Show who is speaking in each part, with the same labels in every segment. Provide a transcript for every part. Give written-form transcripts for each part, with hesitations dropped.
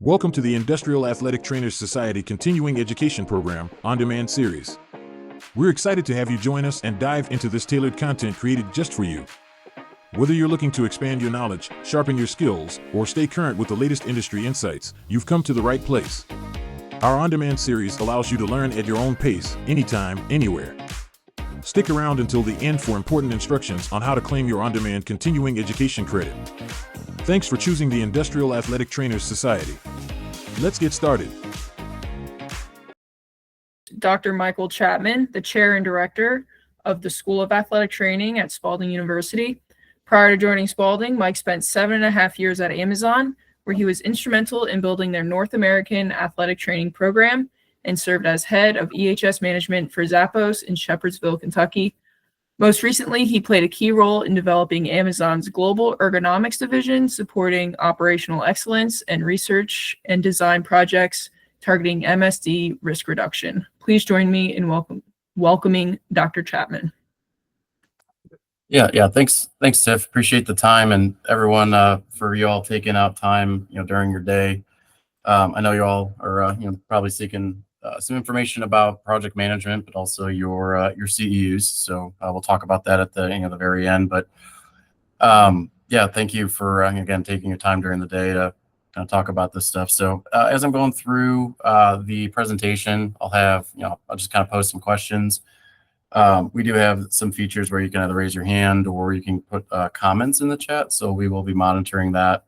Speaker 1: Welcome to the Industrial Athletic Trainers Society Continuing Education Program On-Demand series. We're excited to have you join us and dive into this tailored content created just for you. Whether you're looking to expand your knowledge, sharpen your skills, or stay current with the latest industry insights, you've come to the right place. Our On-Demand series allows you to learn at your own pace, anytime, anywhere. Stick around until the end for important instructions on how to claim your on-demand continuing education credit. Thanks for choosing the Industrial Athletic Trainers Society. Let's get started.
Speaker 2: Dr. Michael Chapman, the chair and director of the School of Athletic Training at Spalding University. Prior to joining Spalding, Mike spent 7.5 years at Amazon, where he was instrumental in building their North American athletic training program and served as head of EHS management for Zappos in Shepherdsville, Kentucky. Most recently, he played a key role in developing Amazon's global ergonomics division, supporting operational excellence and research and design projects targeting MSD risk reduction. Please join me in welcoming Dr. Chapman.
Speaker 3: Yeah. Thanks, Tiff. Appreciate the time and everyone for you all taking out time, during your day. I know you all are, probably seeking some information about project management, but also your CEUs. So we'll talk about that at the very end. But thank you for again taking your time during the day to kind of talk about this stuff. So as I'm going through the presentation, I'll just kind of post some questions. We do have some features where you can either raise your hand or you can put comments in the chat. So we will be monitoring that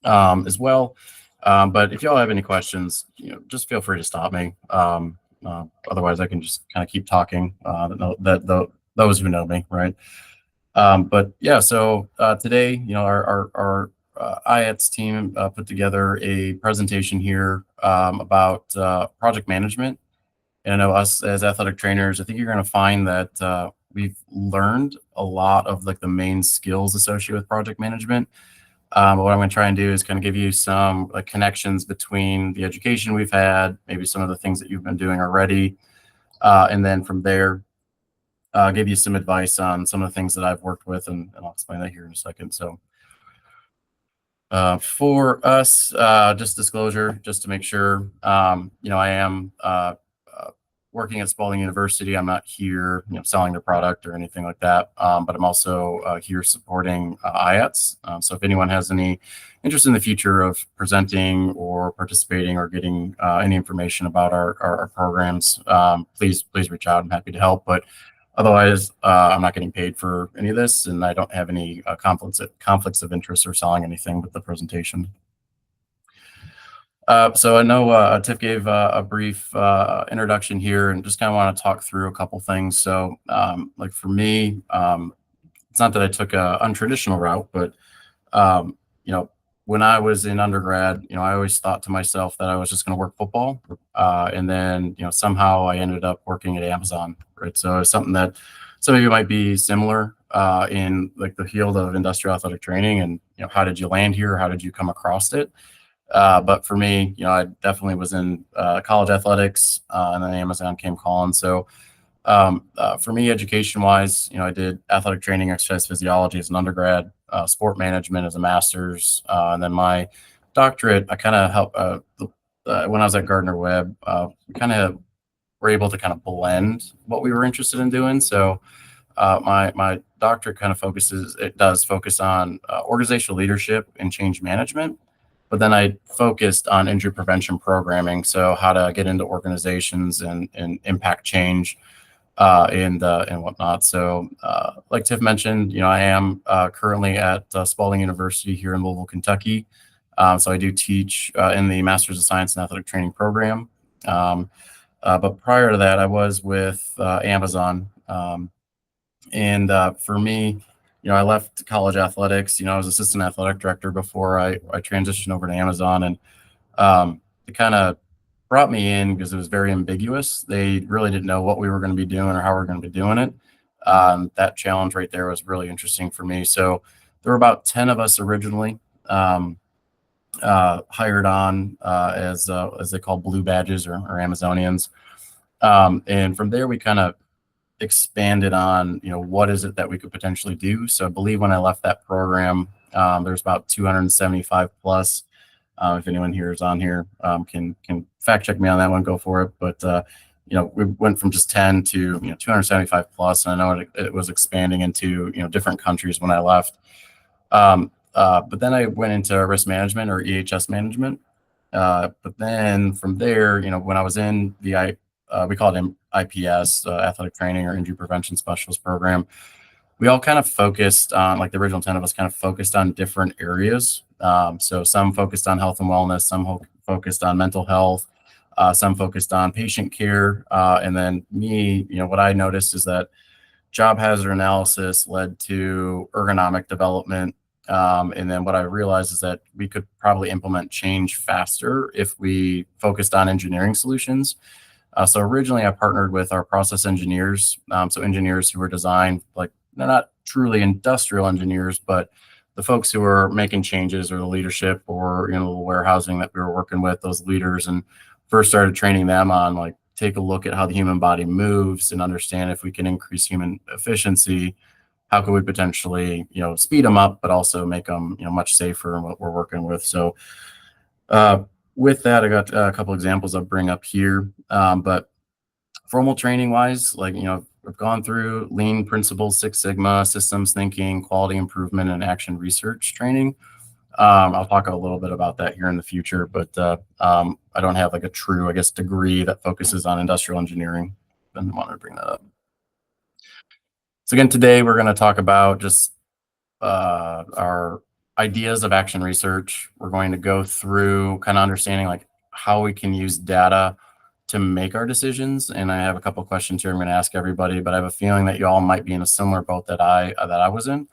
Speaker 3: as well. But if y'all have any questions, just feel free to stop me. Otherwise, I can just kind of keep talking. Those who know me, right? So today, our IATS team put together a presentation here about project management. And I know us as athletic trainers, I think you're going to find that we've learned a lot of the main skills associated with project management. But what I'm going to try and do is kind of give you some connections between the education we've had, maybe some of the things that you've been doing already, and then from there, give you some advice on some of the things that I've worked with, and I'll explain that here in a second. So for us, just disclosure, just to make sure, I am working at Spalding University. I'm not here, selling the product or anything like that, but I'm also here supporting IATS. So if anyone has any interest in the future of presenting or participating or getting any information about our programs, please reach out. I'm happy to help. But otherwise, I'm not getting paid for any of this, and I don't have any conflicts of interest or selling anything with the presentation. So I know Tiff gave a brief introduction here, and just kind of want to talk through a couple things. So for me, it's not that I took a untraditional route, but when I was in undergrad, I always thought to myself that I was just going to work football, and then somehow I ended up working at Amazon, right? So it's something that some of you might be similar in the field of industrial athletic training, and how did you land here? How did you come across it? But for me, I definitely was in college athletics, and then Amazon came calling. So for me, education-wise, I did athletic training, exercise physiology as an undergrad, sport management as a master's, and then my doctorate. I kind of helped when I was at Gardner-Webb. We kind of were able to kind of blend what we were interested in doing. So my doctorate kind of does focus on organizational leadership and change management. But then I focused on injury prevention programming, so how to get into organizations and impact change and whatnot. So like Tiff mentioned, I am currently at Spalding University here in Louisville, Kentucky. So I do teach in the Master's of Science in Athletic Training program. But prior to that, I was with Amazon. And for me, I left college athletics. I was assistant athletic director before I transitioned over to Amazon, and it kind of brought me in because it was very ambiguous. They really didn't know what we were going to be doing or how we were going to be doing it. That challenge right there was really interesting for me. So there were about 10 of us originally hired on as they call blue badges or Amazonians, and from there we kind of expanded on, what is it that we could potentially do. So I believe when I left that program, there's about 275 plus If anyone here is on here, can fact check me on that one, go for it. But we went from just 10 to 275 plus, and I know it was expanding into different countries when I left. But then I went into risk management or EHS management. But then from there, when I was in the we call it IPS, athletic training or injury prevention specialist program, we all kind of focused on, like the original 10 of us kind of focused on different areas. So some focused on health and wellness, some focused on mental health, some focused on patient care. And then me, what I noticed is that job hazard analysis led to ergonomic development. And then what I realized is that we could probably implement change faster if we focused on engineering solutions. So originally I partnered with our process engineers. So engineers who were designed, like they're not truly industrial engineers, but the folks who were making changes, or the leadership, or the warehousing that we were working with, those leaders, and first started training them on, like, take a look at how the human body moves and understand if we can increase human efficiency, how could we potentially speed them up, but also make them much safer in what we're working with. So with that, I got a couple examples I'll bring up here. But formal training wise, like, I've gone through lean principles, Six Sigma, systems thinking, quality improvement, and action research training. I'll talk a little bit about that here in the future, but I don't have like a true, degree that focuses on industrial engineering. I wanted to bring that up. So again, today we're going to talk about just our ideas of action research. We're going to go through kind of understanding like how we can use data to make our decisions. And I have a couple of questions here I'm going to ask everybody, but I have a feeling that you all might be in a similar boat that I was in.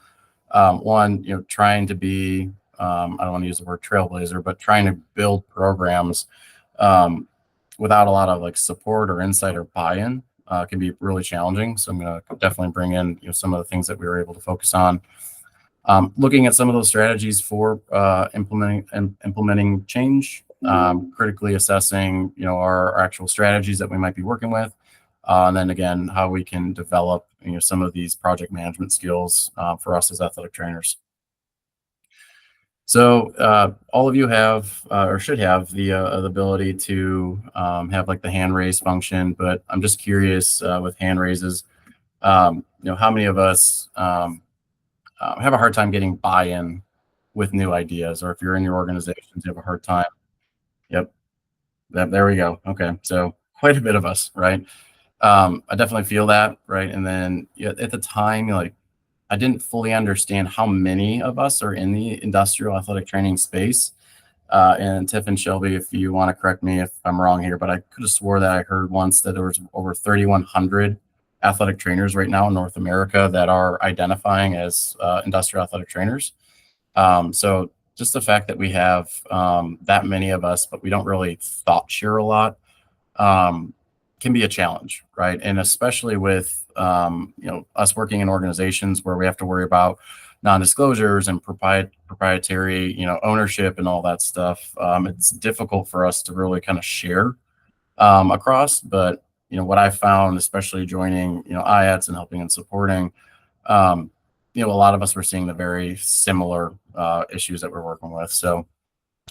Speaker 3: One, trying to be, I don't want to use the word trailblazer, but trying to build programs without a lot of like support or insight or buy-in can be really challenging. So I'm going to definitely bring in some of the things that we were able to focus on. Looking at some of those strategies for implementing change, critically assessing our actual strategies that we might be working with, and then again how we can develop some of these project management skills for us as athletic trainers. So all of you have or should have the ability to have like the hand raise function, but I'm just curious with hand raises, how many of us have a hard time getting buy-in with new ideas, or if you're in your organizations, you have a hard time. Yep. There we go. Okay. So quite a bit of us, right? I definitely feel that, right? And then at the time, I didn't fully understand how many of us are in the industrial athletic training space. And Tiff and Shelby, if you want to correct me if I'm wrong here, but I could have swore that I heard once that there was over 3,100 athletic trainers right now in North America that are identifying as industrial athletic trainers. So just the fact that we have that many of us, but we don't really thought share a lot, can be a challenge, right? And especially with us working in organizations where we have to worry about non-disclosures and proprietary ownership and all that stuff. It's difficult for us to really kind of share across. But what I found, especially joining IATS and helping and supporting, a lot of us were seeing the very similar issues that we're working with. So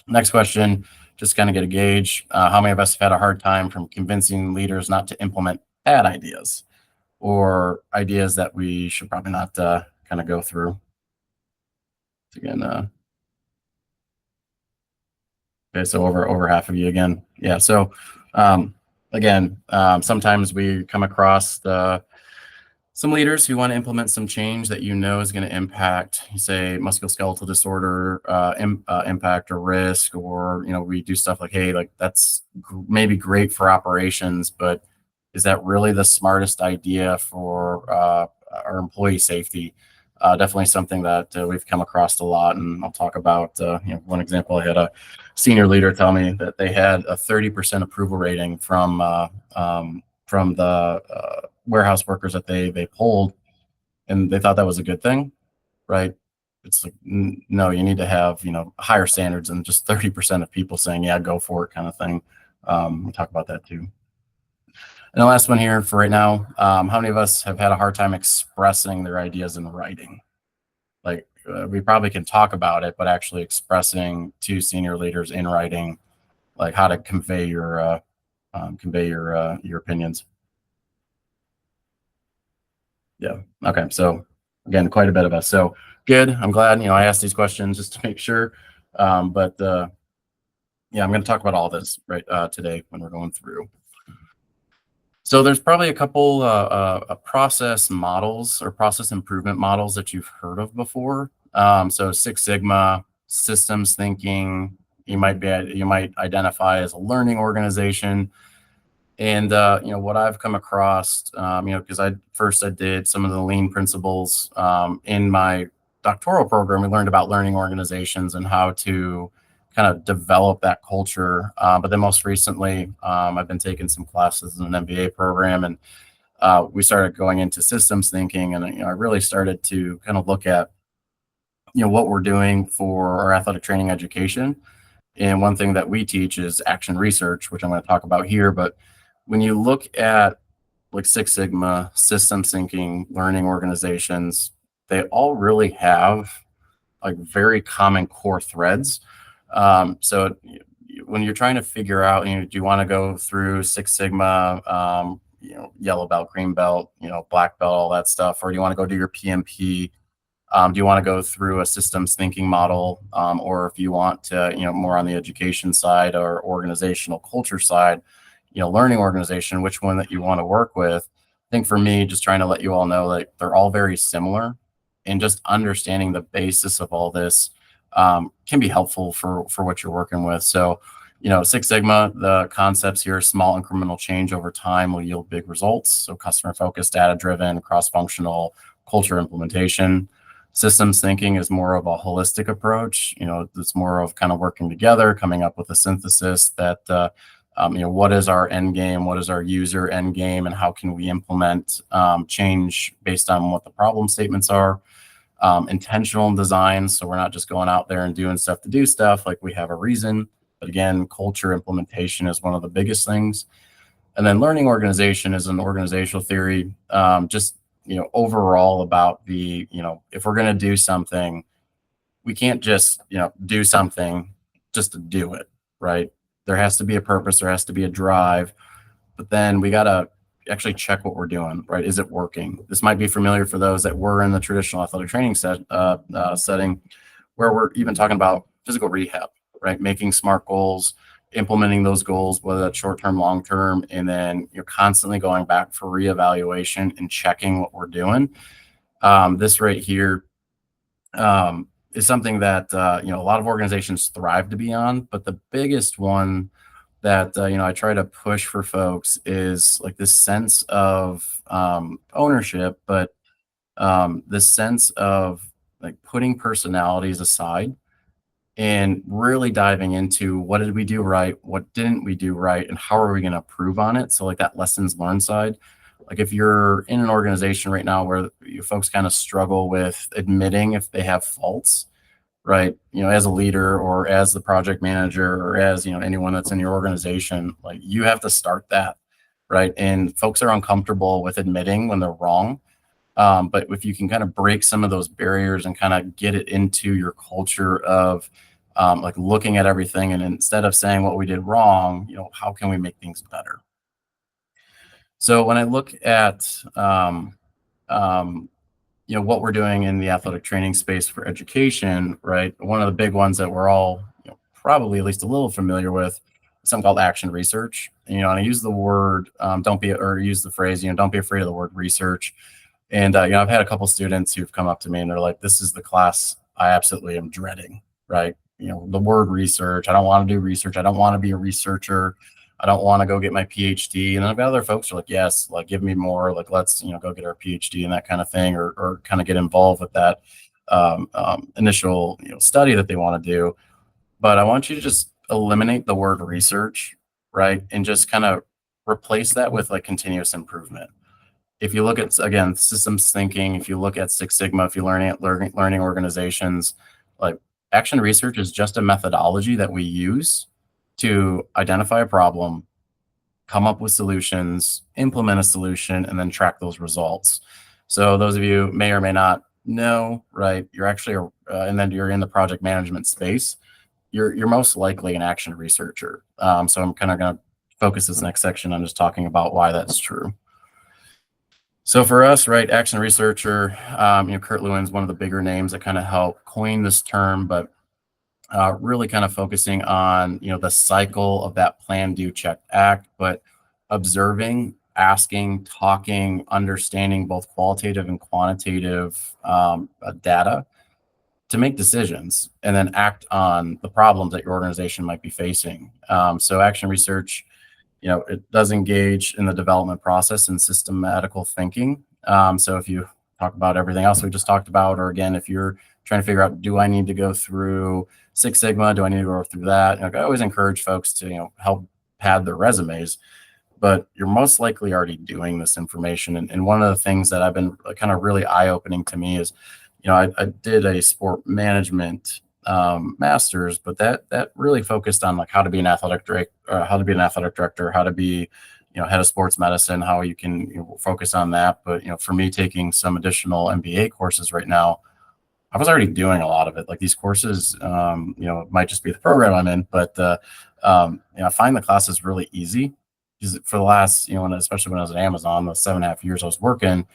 Speaker 3: next question, just kind of get a gauge. How many of us have had a hard time from convincing leaders not to implement bad ideas or ideas that we should probably not kind of go through? Again, okay, so over half of you again. Yeah, so again, sometimes we come across some leaders who want to implement some change that is going to impact, say, musculoskeletal disorder, impact or risk, or we do stuff like, hey, like that's maybe great for operations, but is that really the smartest idea for our employee safety? Definitely something that we've come across a lot, and I'll talk about one example. I had a senior leader tell me that they had a 30% approval rating from the warehouse workers that they polled, and they thought that was a good thing, right? It's like, no, you need to have higher standards than just 30% of people saying, yeah, go for it, kind of thing. We'll talk about that too. And the last one here for right now, how many of us have had a hard time expressing their ideas in writing? Like, we probably can talk about it, but actually expressing to senior leaders in writing, like how to convey your opinions. Yeah. Okay. So again, quite a bit of us. So good. I'm glad, I asked these questions just to make sure. But yeah, I'm going to talk about all this right today when we're going through. So there's probably a couple process models or process improvement models that you've heard of before. So Six Sigma, systems thinking, you might identify as a learning organization. And what I've come across, because I did some of the lean principles in my doctoral program. We learned about learning organizations and how to kind of develop that culture. But then most recently, I've been taking some classes in an MBA program, and we started going into systems thinking, and I really started to kind of look at what we're doing for our athletic training education. And one thing that we teach is action research, which I'm going to talk about here. But when you look at like Six Sigma, systems thinking, learning organizations, they all really have like very common core threads. So when you're trying to figure out, do you want to go through Six Sigma, yellow belt, green belt, black belt, all that stuff, or do you want to go do your PMP? Do you want to go through a systems thinking model, or if you want to, more on the education side or organizational culture side, learning organization, which one that you want to work with? I think for me, just trying to let you all know that they're all very similar, and just understanding the basis of all this can be helpful for what you're working with. So, Six Sigma, the concepts here, small incremental change over time will yield big results. So customer focused, data driven, cross-functional culture implementation. Systems thinking is more of a holistic approach. It's more of kind of working together, coming up with a synthesis that, what is our end game? What is our user end game? And how can we implement change based on what the problem statements are? Intentional design. So we're not just going out there and doing stuff to do stuff, like we have a reason. But again, culture implementation is one of the biggest things. And then learning organization is an organizational theory, just overall about the, if we're going to do something, we can't just, do something just to do it, right? There has to be a purpose, there has to be a drive, but then we got to actually check what we're doing, right? Is it working? This might be familiar for those that were in the traditional athletic training setting, where we're even talking about physical rehab, right? Making smart goals, implementing those goals, whether that's short-term, long-term, and then you're constantly going back for reevaluation and checking what we're doing. This right here is something that, a lot of organizations thrive to be on, but the biggest one that, I try to push for folks is like this sense of ownership, but this sense of like putting personalities aside and really diving into what did we do right, what didn't we do right, and how are we going to improve on it. So like that lessons learned side, like if you're in an organization right now where you folks kind of struggle with admitting if they have faults, right? As a leader or as the project manager or as, anyone that's in your organization, like you have to start that, right? And folks are uncomfortable with admitting when they're wrong. But if you can kind of break some of those barriers and kind of get it into your culture of like looking at everything, and instead of saying what we did wrong, how can we make things better? So when I look at what we're doing in the athletic training space for education, right? One of the big ones that we're all probably at least a little familiar with is something called action research. And I use the word use the phrase, don't be afraid of the word research. And, I've had a couple students who've come up to me and they're like, this is the class I absolutely am dreading, right? The word research, I don't want to do research. I don't want to be a researcher. I don't want to go get my PhD. And then I've got other folks who are like, yes, like give me more, like let's, go get our PhD and that kind of thing, or kind of get involved with that initial, study that they want to do. But I want you to just eliminate the word research, right? And just kind of replace that with like continuous improvement. If you look at, again, systems thinking, if you look at Six Sigma, if you're learning at learning organizations, like action research is just a methodology that we use to identify a problem, come up with solutions, implement a solution, and then track those results. So those of you may or may not No, right? You're actually, and then you're in the project management space. You're most likely an action researcher. So I'm kind of going to focus this next section on just talking about why that's true. So for us, right, action researcher, Kurt Lewin's one of the bigger names that kind of helped coin this term, but really kind of focusing on, the cycle of that plan, do, check, act, but observing, asking, talking, understanding both qualitative and quantitative data to make decisions and then act on the problems that your organization might be facing. So action research, it does engage in the development process and systematical thinking. So if you talk about everything else we just talked about, or again, if you're trying to figure out, do I need to go through Six Sigma? Do I need to go through that? I always encourage folks to, help pad their resumes, but you're most likely already doing this information. And one of the things that I've been kind of really eye-opening to me is, I did a sport management master's, but that really focused on like how to be an athletic director, how to be, head of sports medicine, how you can focus on that. But for me, taking some additional MBA courses right now, I was already doing a lot of it. Like these courses, it might just be the program I'm in, but I find the classes really easy because for the last, especially when I was at Amazon, the 7.5 years I was working,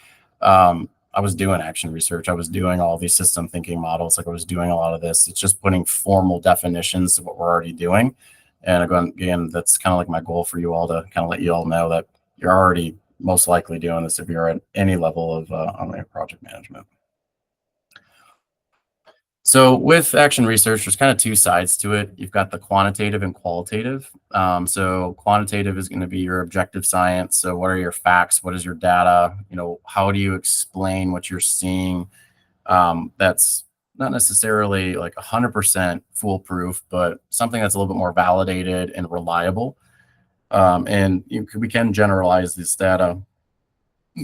Speaker 3: I was doing action research. I was doing all these system thinking models. Like I was doing a lot of this. It's just putting formal definitions to what we're already doing. And again, that's kind of like my goal for you all to kind of let you all know that you're already most likely doing this if you're at any level of project management. So with action research, there's kind of two sides to it. You've got the quantitative and qualitative. So quantitative is going to be your objective science. So what are your facts? What is your data? How do you explain what you're seeing? That's not necessarily like 100% foolproof, but something that's a little bit more validated and reliable. And we can generalize this data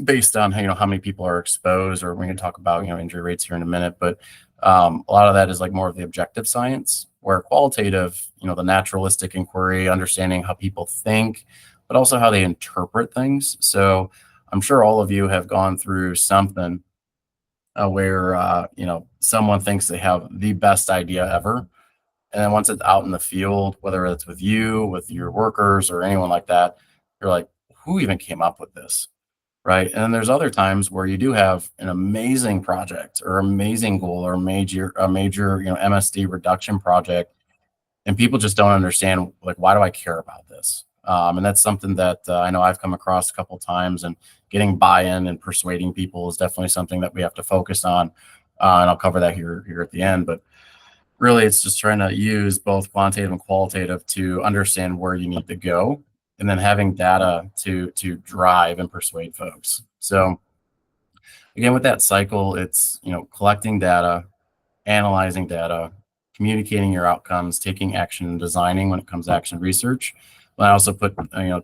Speaker 3: based on how many people are exposed, or we're going to talk about injury rates here in a minute, but a lot of that is like more of the objective science, where qualitative, the naturalistic inquiry, understanding how people think, but also how they interpret things. So I'm sure all of you have gone through something where someone thinks they have the best idea ever, and then once it's out in the field, whether it's with you, with your workers, or anyone like that, you're like, who even came up with this? Right. And then there's other times where you do have an amazing project or amazing goal or a major, MSD reduction project, and people just don't understand, like, why do I care about this? And that's something that I know I've come across a couple of times, and getting buy-in and persuading people is definitely something that we have to focus on. And I'll cover that here at the end. But really, it's just trying to use both quantitative and qualitative to understand where you need to go, and then having data to drive and persuade folks. So again, with that cycle, it's collecting data, analyzing data, communicating your outcomes, taking action, and designing when it comes to action research. But I also put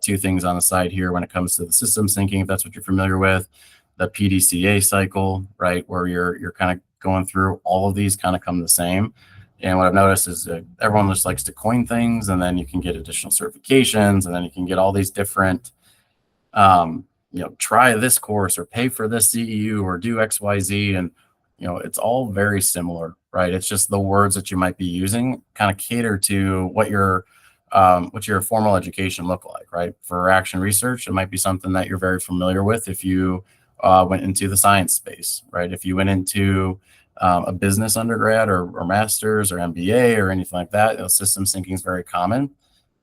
Speaker 3: two things on the side here when it comes to the systems thinking, if that's what you're familiar with, the PDCA cycle, right, where you're kind of going through all of these kind of come the same. And what I've noticed is that everyone just likes to coin things, and then you can get additional certifications, and then you can get all these different, try this course or pay for this CEU or do XYZ. And, it's all very similar, right? It's just the words that you might be using kind of cater to what your formal education look like, right? For action research, it might be something that you're very familiar with if you went into the science space, right? If you went into a business undergrad or master's or MBA or anything like that, systems thinking is very common,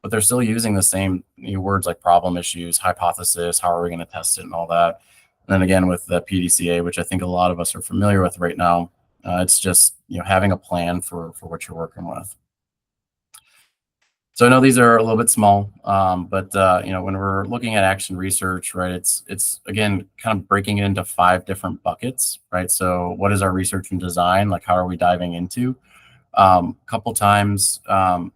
Speaker 3: but they're still using the same words like problem, issues, hypothesis, how are we going to test it, and all that. And then again, with the PDCA, which I think a lot of us are familiar with right now, it's just having a plan for what you're working with. So I know these are a little bit small, but when we're looking at action research, right, it's again kind of breaking it into 5 different buckets, right? So what is our research and design? Like, how are we diving into? Couple times, some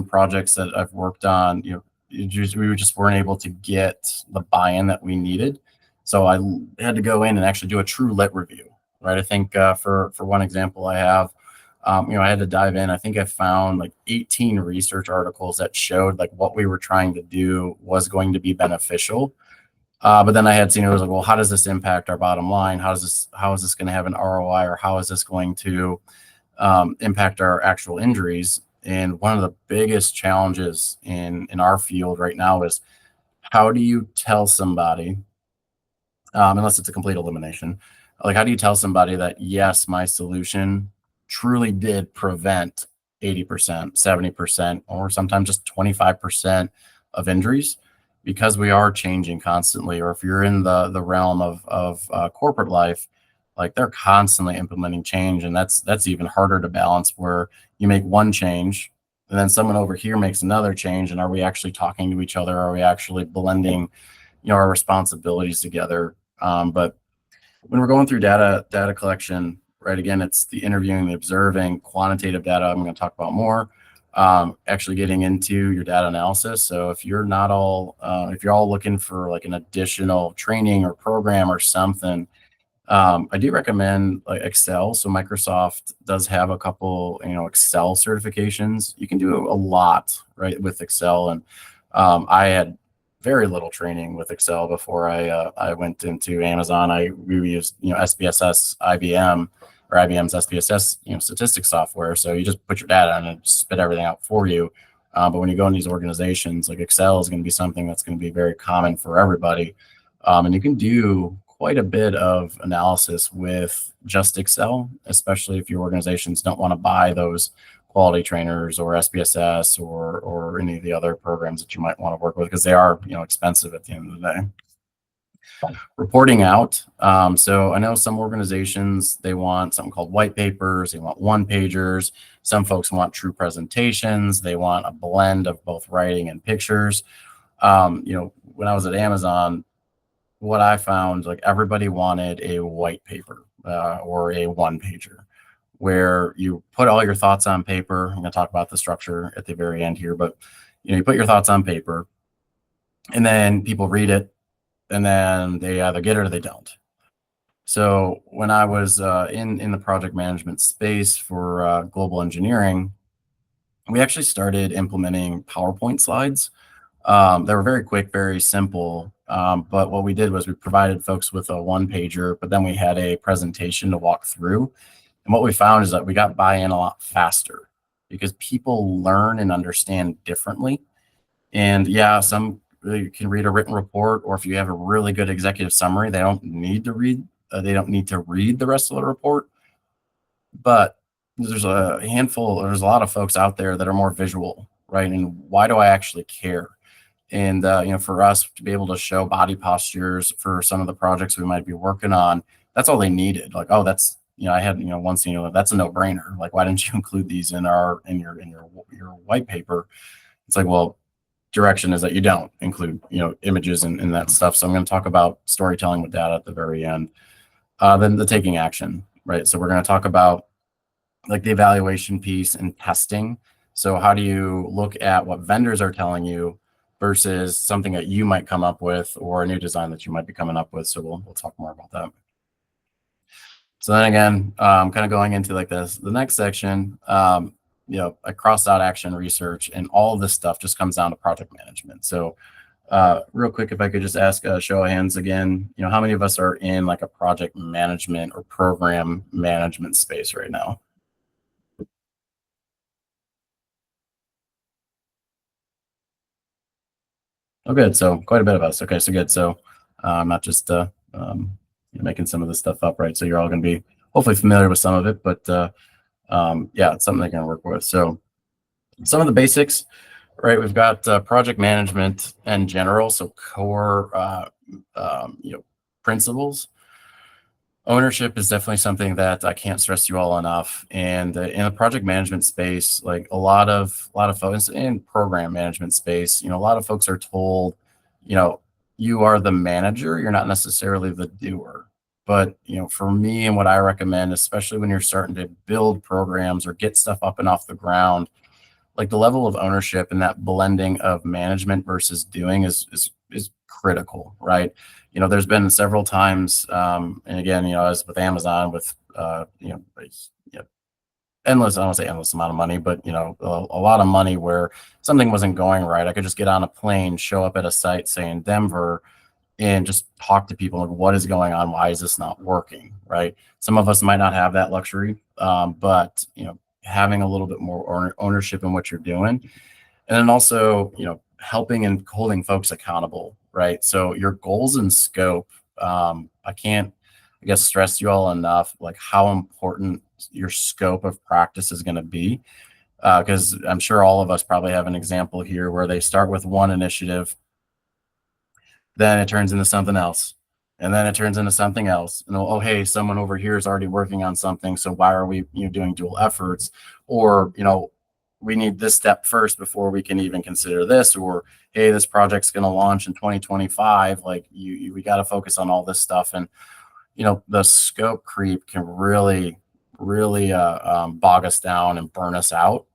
Speaker 3: projects that I've worked on, we just weren't able to get the buy-in that we needed, so I had to go in and actually do a true lit review, right? I think for one example I have. I had to dive in. I think I found like 18 research articles that showed like what we were trying to do was going to be beneficial. But then I had seen it was like, well, how does this impact our bottom line? How is this going to have an ROI, or how is this going to impact our actual injuries? And one of the biggest challenges in our field right now is, how do you tell somebody, unless it's a complete elimination, like how do you tell somebody that yes, my solution truly did prevent 80%, 70%, or sometimes just 25% of injuries? Because we are changing constantly. Or if you're in the realm of corporate life, like they're constantly implementing change, and that's even harder to balance, where you make one change and then someone over here makes another change, and are we actually talking to each other? Are we actually blending, our responsibilities together? But when we're going through data collection, right, again, it's the interviewing, the observing, quantitative data I'm going to talk about more, actually getting into your data analysis. So if you're all looking for like an additional training or program or something, I do recommend like Excel. So Microsoft does have a couple, Excel certifications. You can do a lot, right, with Excel. And I had very little training with Excel before I went into Amazon. We used, SPSS, IBM, or IBM's SPSS, statistics software. So you just put your data in and spit everything out for you. But when you go in these organizations, like Excel is going to be something that's going to be very common for everybody. And you can do quite a bit of analysis with just Excel, especially if your organizations don't want to buy those quality trainers or SPSS or any of the other programs that you might want to work with, because they are, expensive at the end of the day. Reporting out. So I know some organizations, they want something called white papers. They want one pagers. Some folks want true presentations. They want a blend of both writing and pictures. When I was at Amazon, what I found, like everybody wanted a white paper or a one pager, where you put all your thoughts on paper. I'm going to talk about the structure at the very end here, but you put your thoughts on paper, and then people read it, and then they either get it or they don't. So when I was in the project management space for global engineering, we actually started implementing PowerPoint slides. They were very quick, very simple. But what we did was we provided folks with a one pager, but then we had a presentation to walk through. And what we found is that we got buy-in a lot faster, because people learn and understand differently. And yeah, some really can read a written report, or if you have a really good executive summary, they don't need to read the rest of the report. But there's a lot of folks out there that are more visual, right? And why do I actually care? And for us to be able to show body postures for some of the projects we might be working on, that's all they needed. Like, oh, that's, I had, one senior, that's a no-brainer. Like, why didn't you include these in your white paper? It's like, well, direction is that you don't include, images and that stuff. So I'm going to talk about storytelling with data at the very end. Then the taking action, right? So we're going to talk about like the evaluation piece and testing. So how do you look at what vendors are telling you versus something that you might come up with, or a new design that you might be coming up with? So we'll talk more about that. So then again, kind of going into like the next section, I crossed out action research, and all of this stuff just comes down to project management. So real quick, if I could just ask a show of hands again, how many of us are in like a project management or program management space right now? Oh, good. So quite a bit of us. Okay, so good. So I'm not just making some of this stuff up, right? So you're all going to be hopefully familiar with some of it, but yeah, it's something they're going to work with. So some of the basics, right? We've got project management in general, so core principles. Ownership is definitely something that I can't stress you all enough. And in the project management space, like a lot of folks in program management space, a lot of folks are told, you are the manager, you're not necessarily the doer. But for me, and what I recommend, especially when you're starting to build programs or get stuff up and off the ground, like the level of ownership and that blending of management versus doing is critical, right? There's been several times, and again, as with Amazon, with endless, I don't want to say endless amount of money, but a lot of money, where something wasn't going right. I could just get on a plane, show up at a site saying Denver, and just talk to people like, what is going on? Why is this not working? Right. Some of us might not have that luxury, but having a little bit more ownership in what you're doing, and then also helping and holding folks accountable. Right. So your goals and scope. I can't, I guess, stress you all enough like how important your scope of practice is going to be, because I'm sure all of us probably have an example here where they start with one initiative, then it turns into something else, and then it turns into something else, and oh, hey, someone over here is already working on something, so why are we doing dual efforts? Or we need this step first before we can even consider this, or hey, this project's going to launch in 2025, like we got to focus on all this stuff. And the scope creep can really bog us down and burn us out.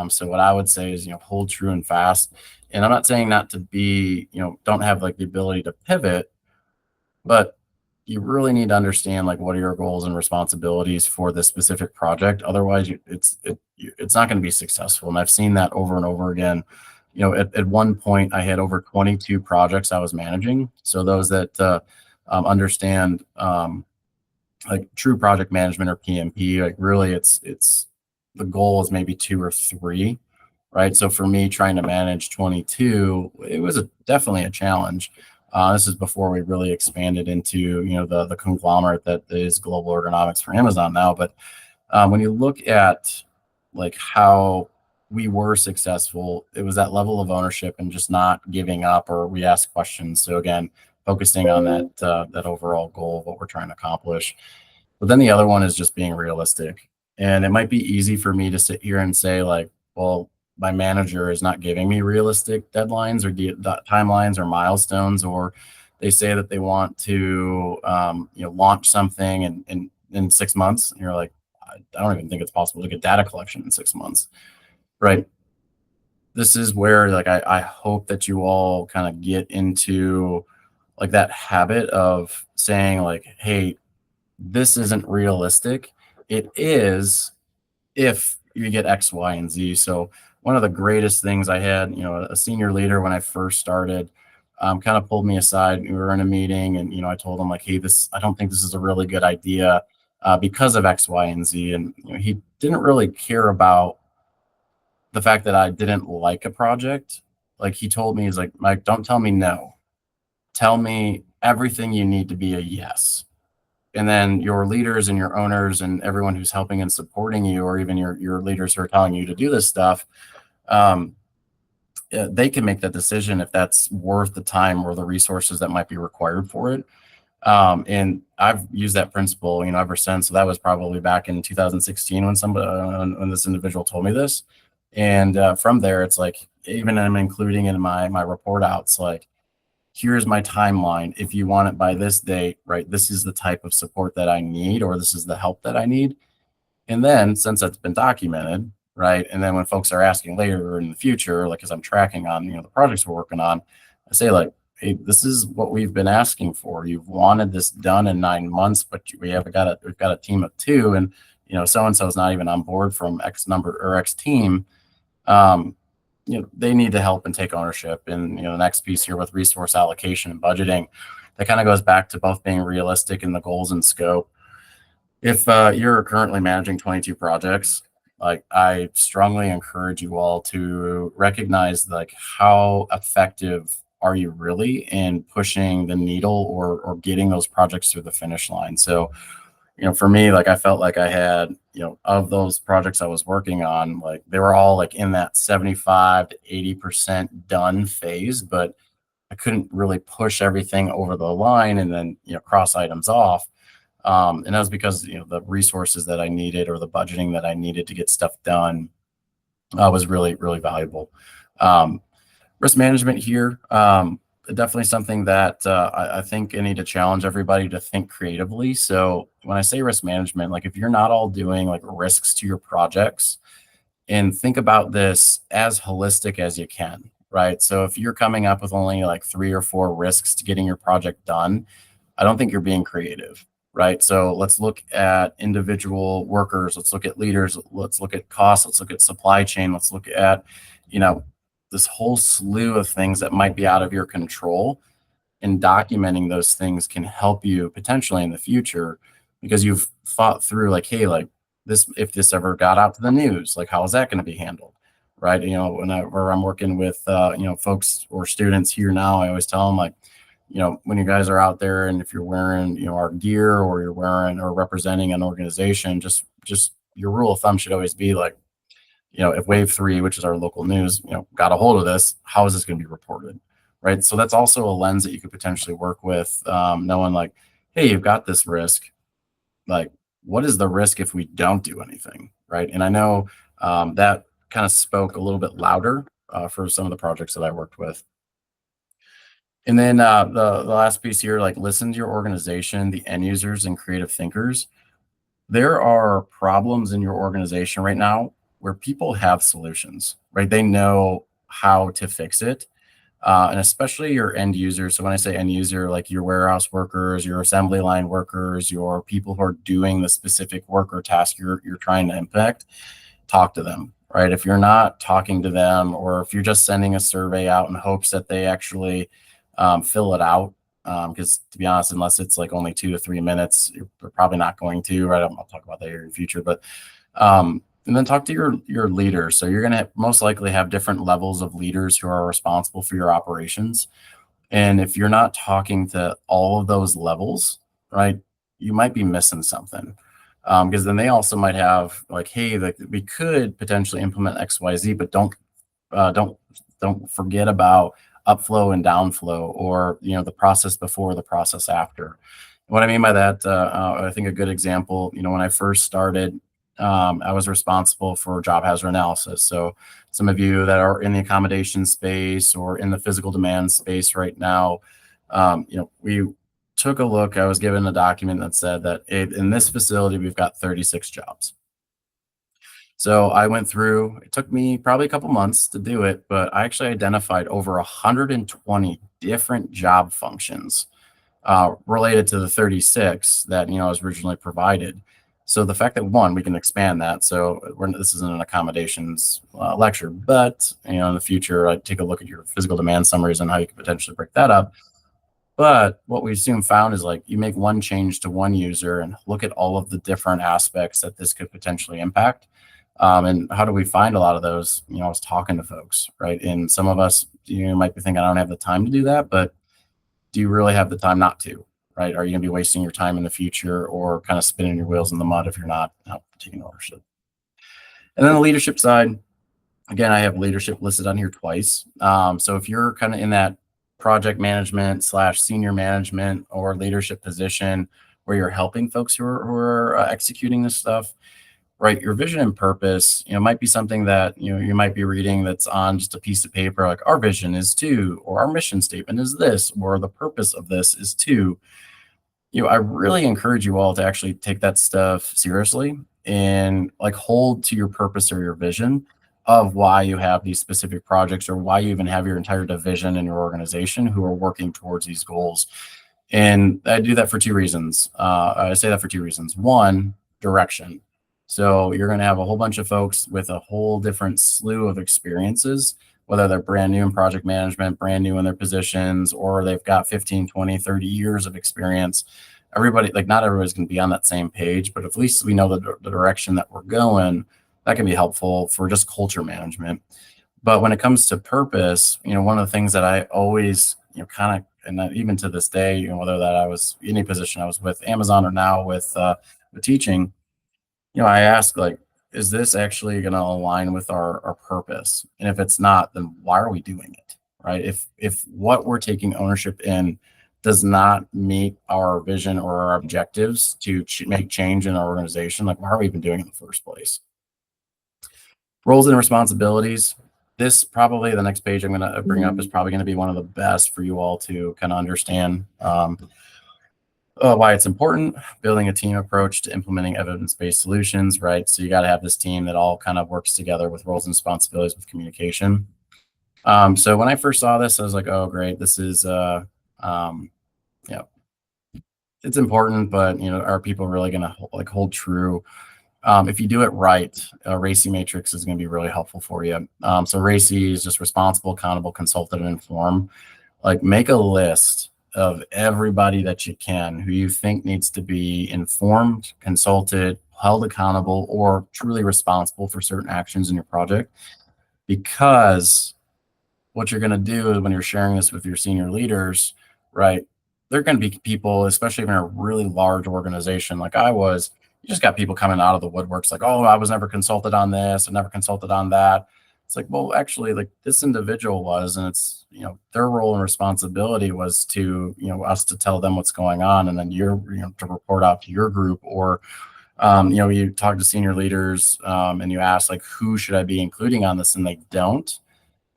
Speaker 3: So what I would say is hold true and fast. And I'm not saying not to be don't have like the ability to pivot, but you really need to understand like what are your goals and responsibilities for this specific project. Otherwise, it's not going to be successful. And I've seen that over and over again. At one point, I had over 22 projects I was managing. So those that understand like true project management or PMP, like really, it's the goal is maybe 2 or 3. Right. So for me, trying to manage 22, it was definitely a challenge. This is before we really expanded into, the conglomerate that is global ergonomics for Amazon now. But when you look at like how we were successful, it was that level of ownership and just not giving up, or we ask questions. So again, focusing on that overall goal of what we're trying to accomplish. But then the other one is just being realistic. And it might be easy for me to sit here and say like, well, my manager is not giving me realistic deadlines or timelines or milestones, or they say that they want to launch something in 6 months, and you're like, I don't even think it's possible to get data collection in 6 months. Right. This is where like I hope that you all kind of get into like that habit of saying like, hey, this isn't realistic. It is if you get X, Y, and Z. So one of the greatest things I had, a senior leader when I first started, kind of pulled me aside. We were in a meeting, and I told him like, hey, I don't think this is a really good idea because of X, Y, and Z. And he didn't really care about the fact that I didn't like a project. Like he told me, he's like, Mike, don't tell me no. Tell me everything you need to be a yes. And then your leaders and your owners and everyone who's helping and supporting you, or even your leaders who are telling you to do this stuff, they can make that decision if that's worth the time or the resources that might be required for it. And I've used that principle, ever since. So that was probably back in 2016 when this individual told me this. And from there, it's like, even I'm including it in my report outs, like, here's my timeline. If you want it by this date, right, this is the type of support that I need, or this is the help that I need. And then since that's been documented, right, and then when folks are asking later or in the future, like as I'm tracking on, the projects we're working on, I say like, hey, this is what we've been asking for. You've wanted this done in 9 months, but we've got a team of 2, and so-and-so is not even on board from X number or X team. They need to help and take ownership. And the next piece here with resource allocation and budgeting, that kind of goes back to both being realistic in the goals and scope. If you're currently managing 22 projects, like I strongly encourage you all to recognize like how effective are you really in pushing the needle or getting those projects through the finish line. So for me, like I felt like I had, of those projects I was working on, like they were all like in that 75 to 80% done phase, but I couldn't really push everything over the line and then, cross items off. And that was because, the resources that I needed or the budgeting that I needed to get stuff done was really, really valuable. Risk management here, definitely something that I think I need to challenge everybody to think creatively. So when I say risk management, like if you're not all doing like risks to your projects, and think about this as holistic as you can, right? So if you're coming up with only like 3 or 4 risks to getting your project done, I don't think you're being creative, right? So let's look at individual workers. Let's look at leaders. Let's look at costs. Let's look at supply chain. Let's look at, this whole slew of things that might be out of your control. and documenting those things can help you potentially in the future, because you've thought through like, hey, like this, if this ever got out to the news, like how is that going to be handled? Right. You know, whenever I'm working with, you know, folks or students here now, I always tell them like, you know, when you guys are out there and if you're wearing, you know, our gear or you're wearing or representing an organization, just your rule of thumb should always be like, you know, if Wave 3, which is our local news, you know, got a hold of this, how is this going to be reported? Right. So that's also a lens that you could potentially work with, knowing like, hey, you've got this risk. Like, what is the risk if we don't do anything? Right. And I know that kind of spoke a little bit louder for some of the projects that I worked with. And then the last piece here, like listen to your organization, the end users and creative thinkers. There are problems in your organization right now where people have solutions, right? They know how to fix it. And especially your end users. So when I say end user, like your warehouse workers, your assembly line workers, your people who are doing the specific work or task you're trying to impact, talk to them, right? If you're not talking to them, or if you're just sending a survey out in hopes that they actually fill it out, because to be honest, unless it's like only 2 to 3 minutes, you're probably not going to, right? I'll talk about that here in the future, but and then talk to your leaders. So you're going to most likely have different levels of leaders who are responsible for your operations. And if you're not talking to all of those levels, right, you might be missing something. Because then they also might have like, hey, like we could potentially implement XYZ, but don't forget about upflow and downflow, or you know, the process before, the process after. What I mean by that, I think a good example, you know, when I first started, I was responsible for job hazard analysis. So some of you that are in the accommodation space or in the physical demand space right now, you know, we took a look. I was given a document that said that in this facility, we've got 36 jobs. So I went through, it took me probably a couple months to do it, but I actually identified over 120 different job functions related to the 36 that, you know, was originally provided. So the fact that one, we can expand that. So this isn't an accommodations lecture, but you know, in the future, I'd take a look at your physical demand summaries and how you could potentially break that up. But what we soon found is like you make one change to one user and look at all of the different aspects that this could potentially impact. And how do we find a lot of those? You know, I was talking to folks, right? And some of us, you might be thinking, I don't have the time to do that, but do you really have the time not to, right? Are you going to be wasting your time in the future or kind of spinning your wheels in the mud if you're not taking ownership? And then the leadership side, again, I have leadership listed on here twice. So if you're kind of in that project management / senior management or leadership position where you're helping folks who are executing this stuff, right? Your vision and purpose, you know, might be something that, you know, you might be reading that's on just a piece of paper, like our vision is to, or our mission statement is this, or the purpose of this is to. You know, I really encourage you all to actually take that stuff seriously and like hold to your purpose or your vision of why you have these specific projects, or why you even have your entire division in your organization who are working towards these goals. And I do that for 2 reasons. I say that for 2 reasons. One, direction. So you're going to have a whole bunch of folks with a whole different slew of experiences, whether they're brand new in project management, brand new in their positions, or they've got 15, 20, 30 years of experience. Everybody, like not everybody's going to be on that same page, but at least we know the direction that we're going. That can be helpful for just culture management. But when it comes to purpose, you know, one of the things that I always, you know, kind of, and even to this day, you know, whether that I was in any position I was with Amazon or now with teaching, you know, I ask like, is this actually going to align with our purpose? And if it's not, then why are we doing it? Right? If what we're taking ownership in does not meet our vision or our objectives to make change in our organization, like why are we even doing it in the first place? Roles and responsibilities. This probably the next page I'm going to bring up is probably going to be one of the best for you all to kind of understand why it's important. Building a team approach to implementing evidence-based solutions, right? So you got to have this team that all kind of works together with roles and responsibilities with communication. So when I first saw this, I was like, oh, great. This is, you know, it's important, but, you know, are people really going to hold true? If you do it right, RACI matrix is going to be really helpful for you. So RACI is just responsible, accountable, consultative, and informed. Like make a list of everybody that you can who you think needs to be informed, consulted, held accountable, or truly responsible for certain actions in your project. Because what you're going to do is when you're sharing this with your senior leaders, right, they're going to be people, especially if you're in a really large organization like I was, you just got people coming out of the woodworks like, oh, I was never consulted on this, I never consulted on that. It's like, well, actually, like this individual was, and it's, their role and responsibility was to, us to tell them what's going on, and then you're, to report out to your group, or, you talk to senior leaders, and you ask like, who should I be including on this, and they don't.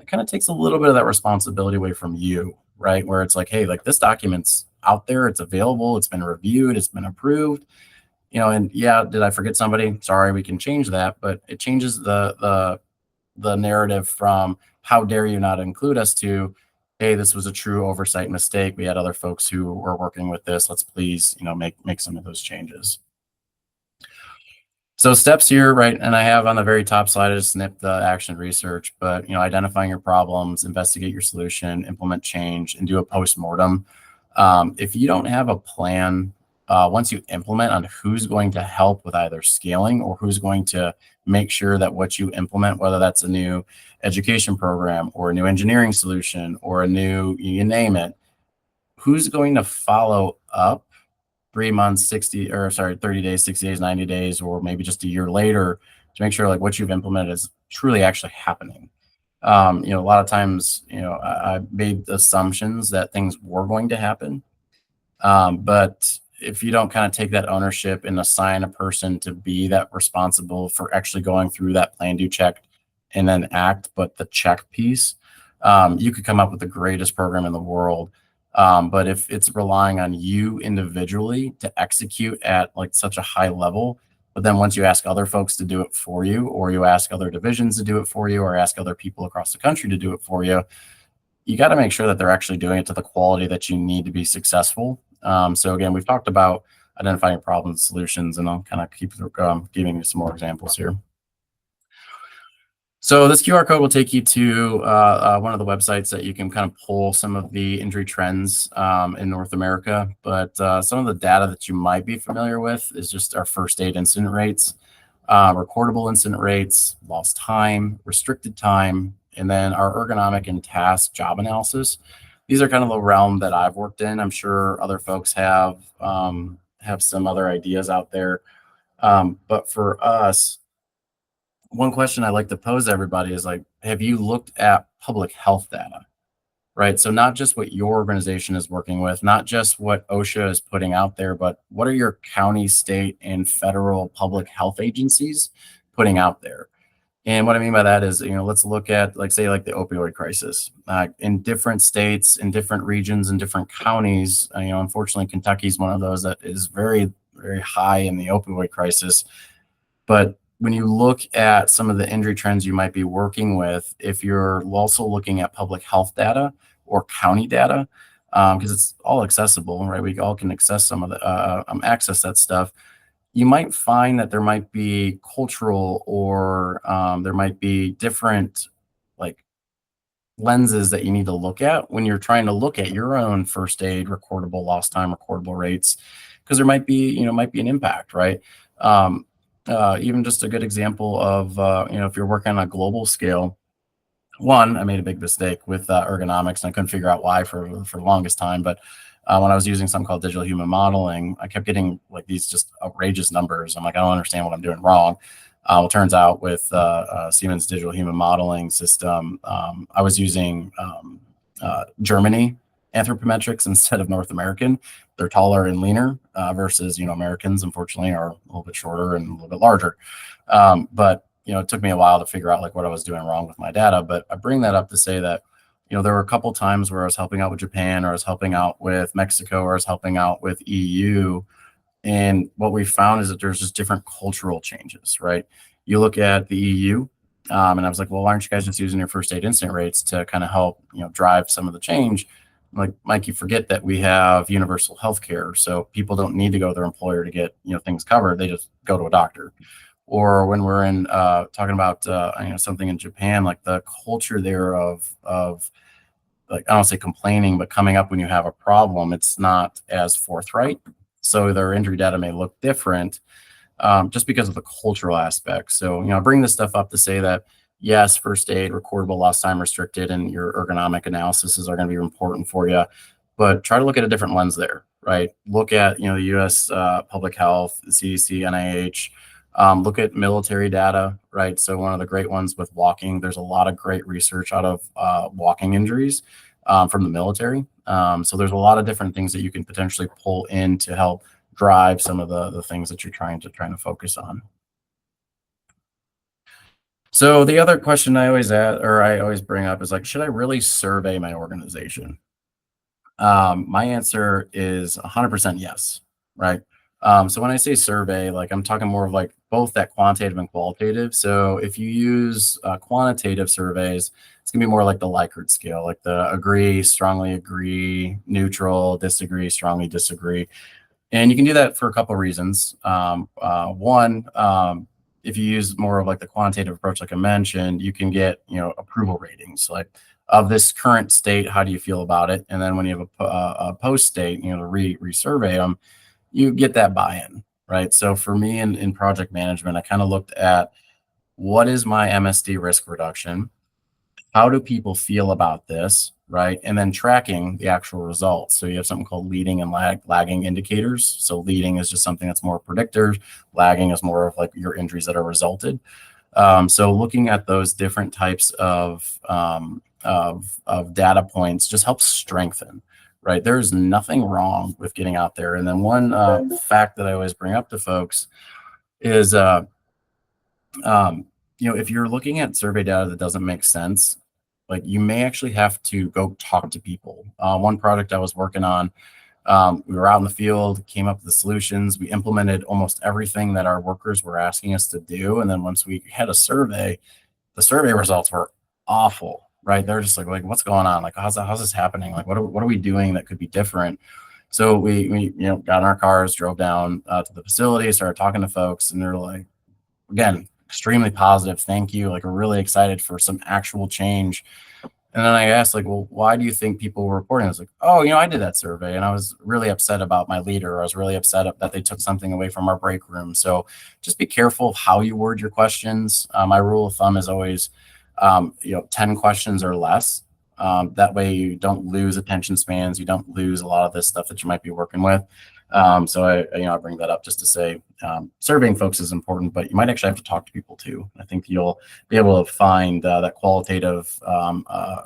Speaker 3: It kind of takes a little bit of that responsibility away from you, right? Where it's like, hey, like this document's out there, it's available, it's been reviewed, it's been approved, and yeah, did I forget somebody? Sorry, we can change that, but it changes the narrative from how dare you not include us to, hey, this was a true oversight mistake. We had other folks who were working with this. Let's please, make some of those changes. So steps here, right? And I have on the very top slide, I just snipped the action research, but, identifying your problems, investigate your solution, implement change, and do a post-mortem. If you don't have a plan, once you implement on who's going to help with either scaling or who's going to make sure that what you implement, whether that's a new education program or a new engineering solution or a new, you name it, who's going to follow up 3 months, 30 days, 60 days, 90 days, or maybe just a year later to make sure like what you've implemented is truly actually happening. A lot of times, I made assumptions that things were going to happen. But if you don't kind of take that ownership and assign a person to be that responsible for actually going through that plan, do, check, and then act, but the check piece, you could come up with the greatest program in the world. But if it's relying on you individually to execute at like such a high level, but then once you ask other folks to do it for you, or you ask other divisions to do it for you, or ask other people across the country to do it for you, you got to make sure that they're actually doing it to the quality that you need to be successful. So again, we've talked about identifying problems and solutions, and I'll kind of keep giving you some more examples here. So this QR code will take you to one of the websites that you can kind of pull some of the injury trends in North America. But some of the data that you might be familiar with is just our first aid incident rates, recordable incident rates, lost time, restricted time, and then our ergonomic and task job analysis. These are kind of the realm that I've worked in. I'm sure other folks have some other ideas out there. But for us, one question I like to pose to everybody is like, have you looked at public health data, right? So not just what your organization is working with, not just what OSHA is putting out there, but what are your county, state, and federal public health agencies putting out there? And what I mean by that is, let's look at like the opioid crisis in different states, in different regions, in different counties. Unfortunately, Kentucky is one of those that is very, very high in the opioid crisis. But when you look at some of the injury trends you might be working with, if you're also looking at public health data or county data, because it's all accessible, right? We all can access some of the access that stuff. You might find that there might be cultural or there might be different like lenses that you need to look at when you're trying to look at your own first aid recordable lost time recordable rates, because there might be an impact, right? Even just a good example of if you're working on a global scale. One, I made a big mistake with ergonomics, and I couldn't figure out why for the longest time. But when I was using something called digital human modeling, I kept getting like these just outrageous numbers. I'm like, I don't understand what I'm doing wrong. Well, it turns out with Siemens digital human modeling system, I was using Germany anthropometrics instead of North American. They're taller and leaner versus Americans, unfortunately, are a little bit shorter and a little bit larger. But it took me a while to figure out like what I was doing wrong with my data. But I bring that up to say that there were a couple times where I was helping out with Japan, or I was helping out with Mexico, or I was helping out with EU. And what we found is that there's just different cultural changes, right? You look at the EU, and I was like, well, why aren't you guys just using your first aid incident rates to kind of help, drive some of the change? Like, Mike, you forget that we have universal health care. So people don't need to go to their employer to get, things covered. They just go to a doctor. Or when we're in talking about, something in Japan, like the culture there of like, I don't say complaining, but coming up when you have a problem, it's not as forthright. So their injury data may look different, just because of the cultural aspect. So, I bring this stuff up to say that yes, first aid, recordable, lost time restricted, and your ergonomic analyses are going to be important for you, but try to look at a different lens there, right? Look at, the U.S. Public Health, the CDC, NIH. Look at military data, right? So one of the great ones with walking, there's a lot of great research out of walking injuries from the military. So there's a lot of different things that you can potentially pull in to help drive some of the things that you're trying to focus on. So the other question I always bring up is like, should I really survey my organization? My answer is 100% yes, right? So when I say survey, like I'm talking more of like both that quantitative and qualitative. So if you use quantitative surveys, it's gonna be more like the Likert scale, like the agree, strongly agree, neutral, disagree, strongly disagree. And you can do that for a couple of reasons. One, if you use more of like the quantitative approach, like I mentioned, you can get, approval ratings, like of this current state, how do you feel about it? And then when you have a post state, to resurvey them, you get that buy-in, right? So for me in project management, I kind of looked at what is my MSD risk reduction? How do people feel about this, right? And then tracking the actual results. So you have something called leading and lagging indicators. So leading is just something that's more predictors. Lagging is more of like your injuries that are resulted. So looking at those different types of data points just helps strengthen, right? There's nothing wrong with getting out there. And then one fact that I always bring up to folks is, if you're looking at survey data that doesn't make sense, like you may actually have to go talk to people. One project I was working on, we were out in the field, came up with the solutions. We implemented almost everything that our workers were asking us to do. And then once we had a survey, the survey results were awful, right? They're just like what's going on? Like, how's this happening? Like, what are we doing that could be different? So we got in our cars, drove down to the facility, started talking to folks, and they're like, again, extremely positive. Thank you. Like, we're really excited for some actual change. And then I asked, like, well, why do you think people were reporting? I was like, oh, I did that survey and I was really upset about my leader. I was really upset that they took something away from our break room. So just be careful of how you word your questions. My rule of thumb is always, 10 questions or less. That way you don't lose attention spans. You don't lose a lot of this stuff that you might be working with. So I bring that up just to say, surveying folks is important, but you might actually have to talk to people too. I think you'll be able to find that qualitative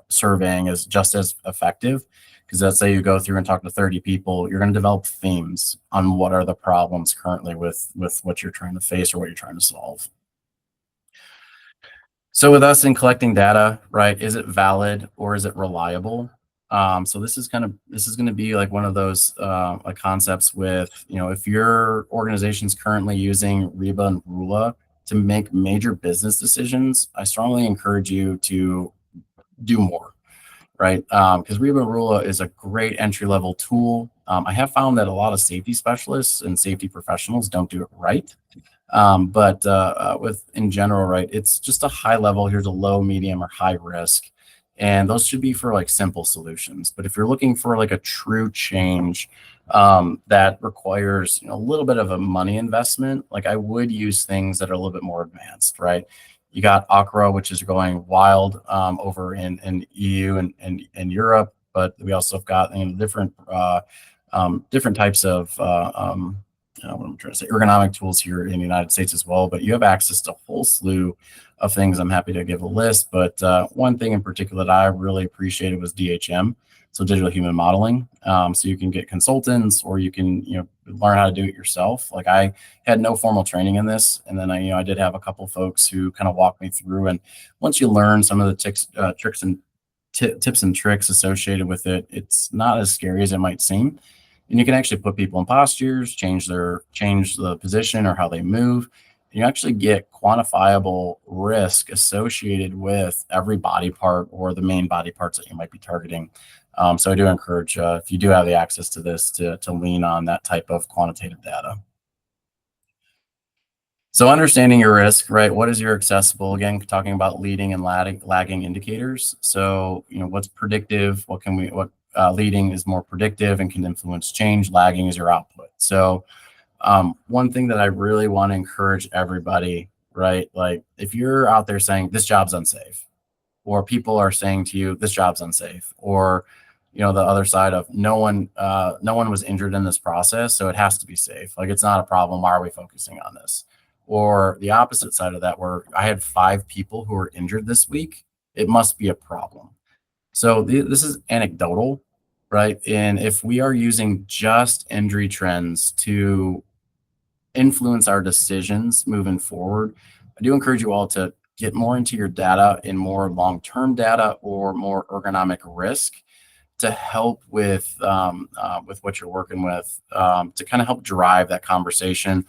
Speaker 3: surveying is just as effective, because let's say you go through and talk to 30 people, you're going to develop themes on what are the problems currently with what you're trying to face or what you're trying to solve. So with us in collecting data, right, is it valid or is it reliable? So this is going to be like one of those like concepts with, if your organization's currently using Reba and Rula to make major business decisions, I strongly encourage you to do more, right? Because Reba and Rula is a great entry-level tool. I have found that a lot of safety specialists and safety professionals don't do it right. But with in general, right, it's just a high level. Here's a low, medium, or high risk. And those should be for like simple solutions. But if you're looking for like a true change that requires a little bit of a money investment, like I would use things that are a little bit more advanced, right? You got ACRA, which is going wild over in EU and Europe, but we also have got different types of what I'm trying to say, ergonomic tools here in the United States as well. But you have access to a whole slew of things. I'm happy to give a list, but one thing in particular that I really appreciated was DHM, so digital human modeling. So you can get consultants, or you can learn how to do it yourself. Like, I had no formal training in this, and then I did have a couple folks who kind of walked me through. And once you learn some of the tips and tricks associated with it, it's not as scary as it might seem. And you can actually put people in postures, change the position or how they move. And you actually get quantifiable risk associated with every body part or the main body parts that you might be targeting. So I do encourage, if you do have the access to this, to lean on that type of quantitative data. So understanding your risk, right? What is your accessible? Again, talking about leading and lagging indicators. So, what's predictive? What leading is more predictive and can influence change. Lagging is your output. So, one thing that I really want to encourage everybody, right? Like if you're out there saying this job's unsafe, or people are saying to you this job's unsafe, or the other side of no one was injured in this process, so it has to be safe. Like it's not a problem. Why are we focusing on this? Or the opposite side of that, where I had 5 people who were injured this week, it must be a problem. So this is anecdotal, right? And if we are using just injury trends to influence our decisions moving forward, I do encourage you all to get more into your data in more long-term data or more ergonomic risk to help with what you're working with, to kind of help drive that conversation.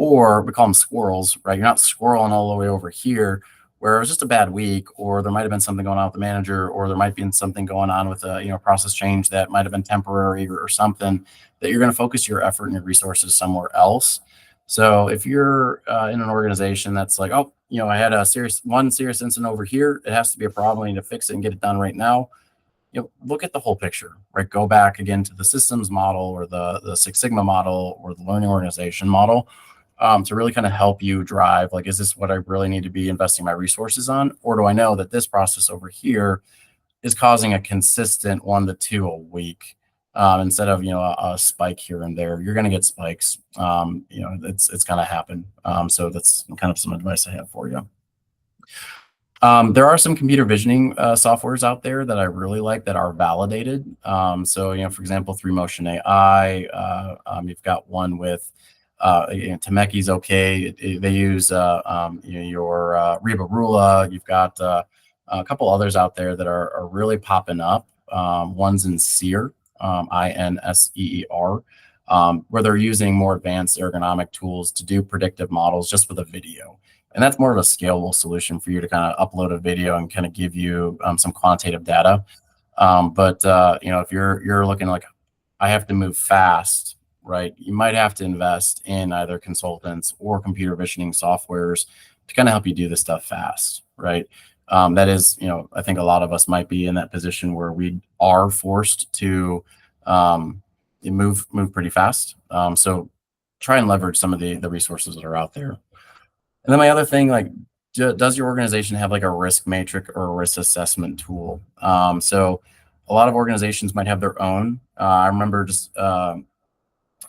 Speaker 3: Or we call them squirrels, right? You're not squirreling all the way over here where it was just a bad week, or there might have been something going on with the manager, or there might be something going on with a process change that might have been temporary, or something that you're going to focus your effort and your resources somewhere else. So if you're in an organization that's like, oh, I had one serious incident over here, it has to be a problem, I need to fix it and get it done right now. Look at the whole picture, right? Go back again to the systems model, or the Six Sigma model, or the learning organization model, to really kind of help you drive, like, is this what I really need to be investing my resources on? Or do I know that this process over here is causing a consistent 1 to 2 a week, instead of, a spike here and there? You're going to get spikes. It's going to happen. So that's kind of some advice I have for you. There are some computer visioning softwares out there that I really like that are validated. So, for example, 3Motion AI, you've got one with Tameki's okay. They use your Reba Rula. You've got a couple others out there that are really popping up. One's in SEER, INSEER, where they're using more advanced ergonomic tools to do predictive models just with a video. And that's more of a scalable solution for you to kind of upload a video and kind of give you some quantitative data. But if you're looking like, I have to move fast, right? You might have to invest in either consultants or computer visioning softwares to kind of help you do this stuff fast, right? That is, I think a lot of us might be in that position where we are forced to move pretty fast. So try and leverage some of the resources that are out there. And then my other thing, like, does your organization have like a risk matrix or a risk assessment tool? So a lot of organizations might have their own. I remember just,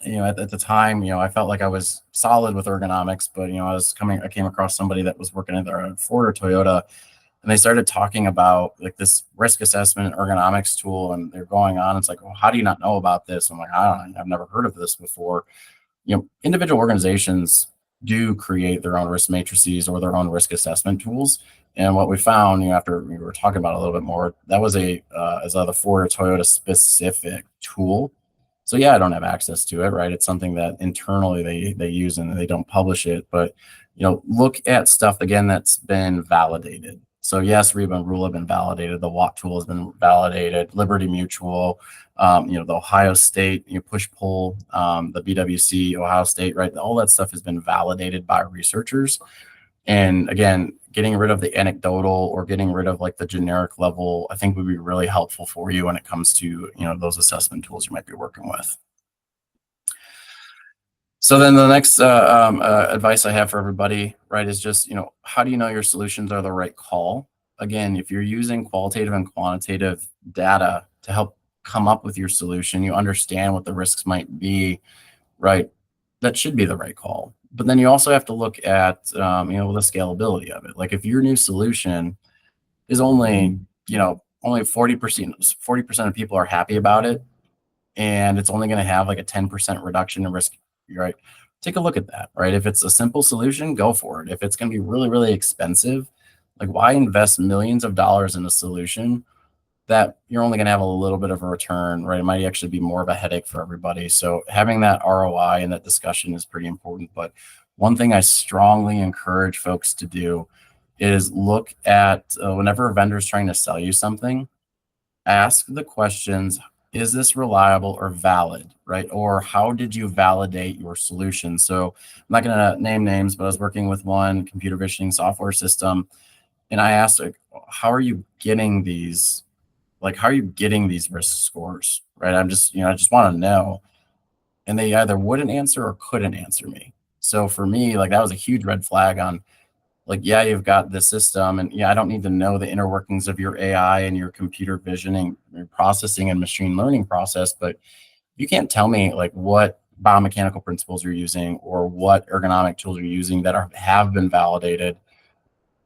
Speaker 3: at the time, I felt like I was solid with ergonomics, but, I came across somebody that was working at Ford or Toyota, and they started talking about like this risk assessment and ergonomics tool, and they're going on. It's like, well, how do you not know about this? I'm like, I've never heard of this before. Individual organizations do create their own risk matrices or their own risk assessment tools. And what we found, after we were talking about it a little bit more, that was the Ford or Toyota specific tool. So yeah, I don't have access to it, right? It's something that internally they use and they don't publish it. But look at stuff again that's been validated. So yes, Reba and Rule have been validated. The WAT tool has been validated. Liberty Mutual, the Ohio State, push-pull, the BWC, Ohio State, right? All that stuff has been validated by researchers. And again, getting rid of the anecdotal or getting rid of like the generic level, I think would be really helpful for you when it comes to, those assessment tools you might be working with. So then the next advice I have for everybody, right, is just, how do you know your solutions are the right call? Again, if you're using qualitative and quantitative data to help come up with your solution, you understand what the risks might be, right? That should be the right call. But then you also have to look at, the scalability of it. Like if your new solution is only 40% of people are happy about it, and it's only going to have like a 10% reduction in risk, right? Take a look at that, right? If it's a simple solution, go for it. If it's going to be really, really expensive, like why invest millions of dollars in a solution that you're only going to have a little bit of a return, right? It might actually be more of a headache for everybody. So having that ROI and that discussion is pretty important. But one thing I strongly encourage folks to do is look at whenever a vendor is trying to sell you something, ask the questions, is this reliable or valid, right? Or how did you validate your solution? So I'm not going to name names, but I was working with one computer visioning software system, and I asked, like, how are you getting these? Like, how are you getting these risk scores, right? I'm just, I just want to know. And they either wouldn't answer or couldn't answer me. So for me, like, that was a huge red flag on, like, yeah, you've got the system, and yeah, I don't need to know the inner workings of your AI and your computer visioning, your processing and machine learning process, but you can't tell me like what biomechanical principles you're using or what ergonomic tools you're using that have been validated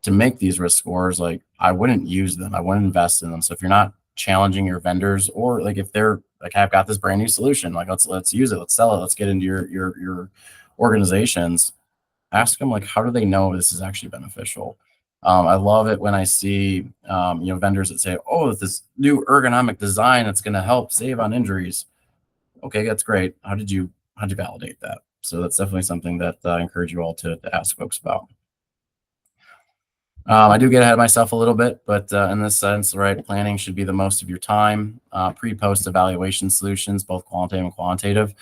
Speaker 3: to make these risk scores. Like, I wouldn't use them. I wouldn't invest in them. So if you're not challenging your vendors, or like if they're like, I've got this brand new solution, like let's use it, let's sell it, let's get into your organizations, ask them, like, how do they know this is actually beneficial? I love it when I see vendors that say, oh, this new ergonomic design that's going to help save on injuries. Okay, that's great. How'd you validate that? So that's definitely something that I encourage you all to ask folks about. I do get ahead of myself a little bit, but in this sense, right, planning should be the most of your time. Pre-post evaluation solutions, both qualitative and quantitative.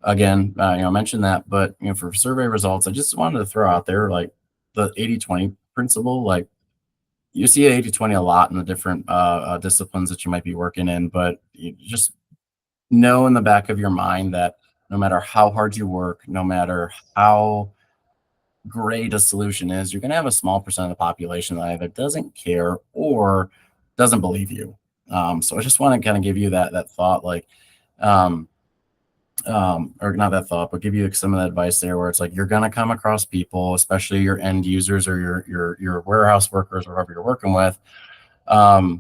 Speaker 3: Again, I mentioned that, but for survey results, I just wanted to throw out there, like, the 80-20 principle. Like, you see 80-20 a lot in the different disciplines that you might be working in, but you just know in the back of your mind that no matter how hard you work, no matter how great a solution is, you're going to have a small percent of the population that either doesn't care or doesn't believe you. So I just want to kind of give you that thought, like, um, or not that thought, but give you some of that advice there, where it's like, you're going to come across people, especially your end users or your warehouse workers or whoever you're working with. You're not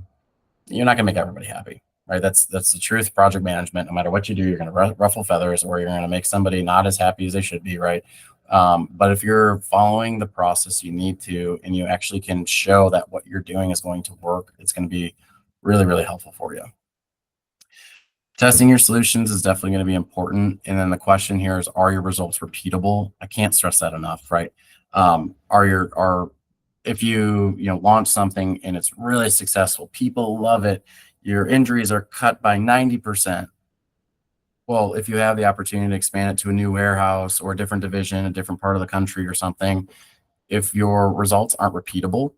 Speaker 3: going to make everybody happy, right? That's the truth. Project management, no matter what you do, you're going to ruffle feathers, or you're going to make somebody not as happy as they should be, right? But if you're following the process you need to, and you actually can show that what you're doing is going to work, it's going to be really, really helpful for you. Testing your solutions is definitely going to be important. And then the question here is, are your results repeatable? I can't stress that enough, right? If you launch something and it's really successful, people love it, your injuries are cut by 90%. Well, if you have the opportunity to expand it to a new warehouse or a different division, a different part of the country or something, if your results aren't repeatable,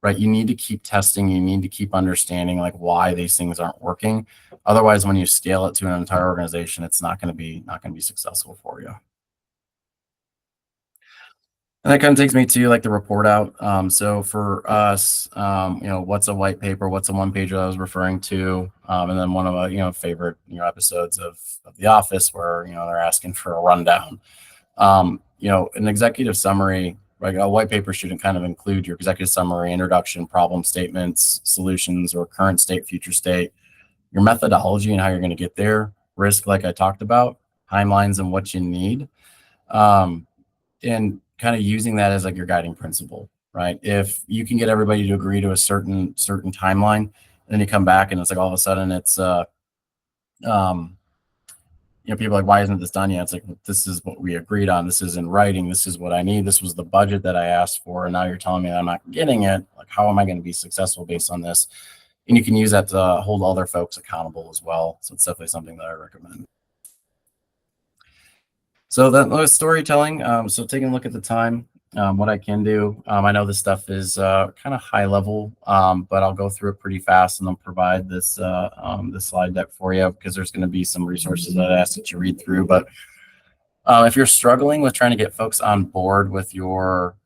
Speaker 3: right, you need to keep testing. You need to keep understanding, like, why these things aren't working. Otherwise, when you scale it to an entire organization, it's not going to be successful for you. And that kind of takes me to, like, the report out. So for us, what's a white paper? What's a one pager that I was referring to? And then one of my, favorite, episodes of The Office, where, they're asking for a rundown. An executive summary, like a white paper, should kind of include your executive summary, introduction, problem statements, solutions, or current state, future state, your methodology and how you're going to get there, risk, like I talked about, timelines and what you need. And kind of using that as like your guiding principle, right? If you can get everybody to agree to a certain timeline, and then you come back and it's like all of a sudden it's people are like, why isn't this done yet? It's like, this is what we agreed on. This is in writing. This is what I need. This was the budget that I asked for, and now you're telling me that I'm not getting it. Like, how am I going to be successful based on this? And you can use that to hold other folks accountable as well. So it's definitely something that I recommend. So that was storytelling. So taking a look at the time, what I can do. I know this stuff is kind of high level, but I'll go through it pretty fast, and I'll provide this this slide deck for you, because there's going to be some resources that I ask that you read through. But if you're struggling with trying to get folks on board with your